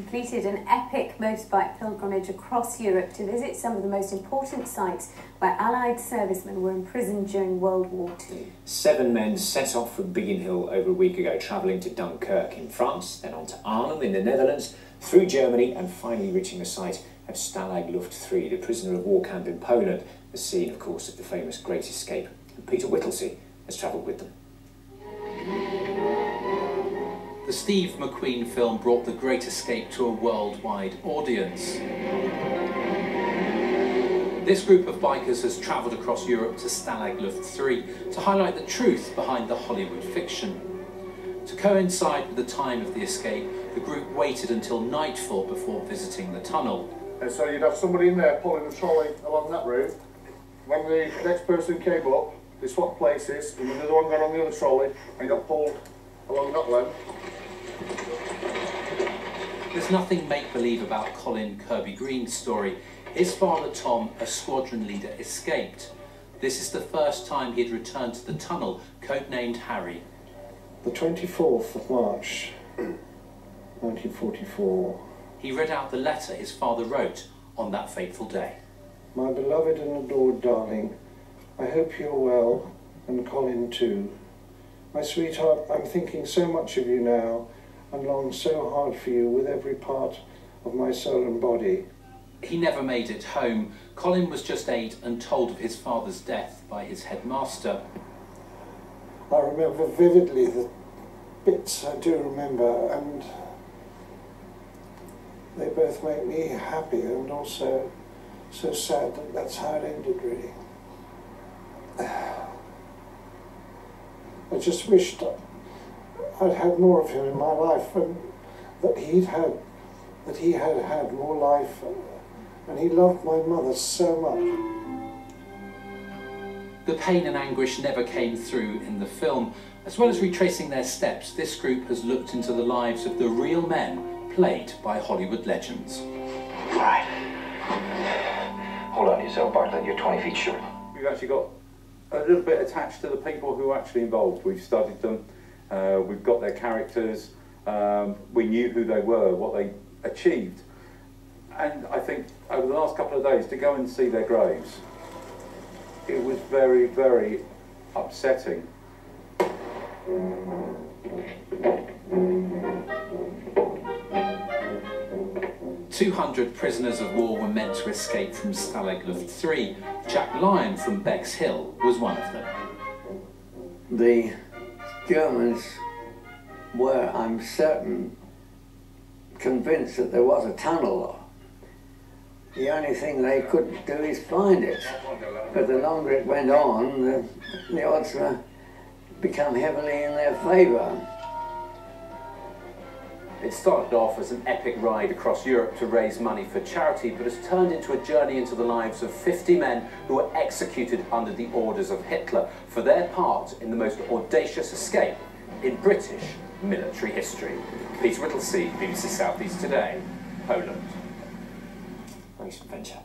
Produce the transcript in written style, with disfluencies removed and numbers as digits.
completed an epic motorbike pilgrimage across Europe to visit some of the most important sites where Allied servicemen were imprisoned during World War II. 7 men set off from Biggin Hill over a week ago, travelling to Dunkirk in France, then on to Arnhem in the Netherlands, through Germany and finally reaching the site of Stalag Luft 3, the prisoner of war camp in Poland, the scene, of course, of the famous Great Escape. And Peter Whittlesey has travelled with them. The Steve McQueen film brought The Great Escape to a worldwide audience. This group of bikers has travelled across Europe to Stalag Luft 3 to highlight the truth behind the Hollywood fiction. To coincide with the time of the escape, the group waited until nightfall before visiting the tunnel. And so you'd have somebody in there pulling the trolley along that route. When the next person came up, they swapped places, and another one got on the other trolley and got pulled along that length. There's nothing make-believe about Colin Kirby Green's story. His father Tom, a squadron leader, escaped. This is the first time he had returned to the tunnel, codenamed Harry. The 24th of March, 1944. He read out the letter his father wrote on that fateful day. My beloved and adored darling, I hope you're well, and Colin too. My sweetheart, I'm thinking so much of you now, and long so hard for you with every part of my soul and body. He never made it home. Colin was just 8 and told of his father's death by his headmaster. I remember vividly the bits I do remember, and they both make me happy and also so sad that that's how it ended, really. I just wished I'd had more of him in my life, and that he had had more life, and he loved my mother so much. The pain and anguish never came through in the film. As well as retracing their steps, this group has looked into the lives of the real men played by Hollywood legends. Right. Hold on to yourself, Bartlett, you're 20 feet short. We've actually got a little bit attached to the people who are actually involved. We've studied them, we've got their characters, we knew who they were, what they achieved. And I think over the last couple of days, to go and see their graves, it was very, very upsetting. 200 prisoners of war were meant to escape from Stalag Luft 3. Jack Lyon from Bexhill was one of them. The Germans were, I'm certain, convinced that there was a tunnel. The only thing they couldn't do is find it. But the longer it went on, the odds were become heavily in their favour. It started off as an epic ride across Europe to raise money for charity, but has turned into a journey into the lives of 50 men who were executed under the orders of Hitler for their part in the most audacious escape in British military history. Peter Whittlesey, BBC South East Today, Poland. Nice adventure.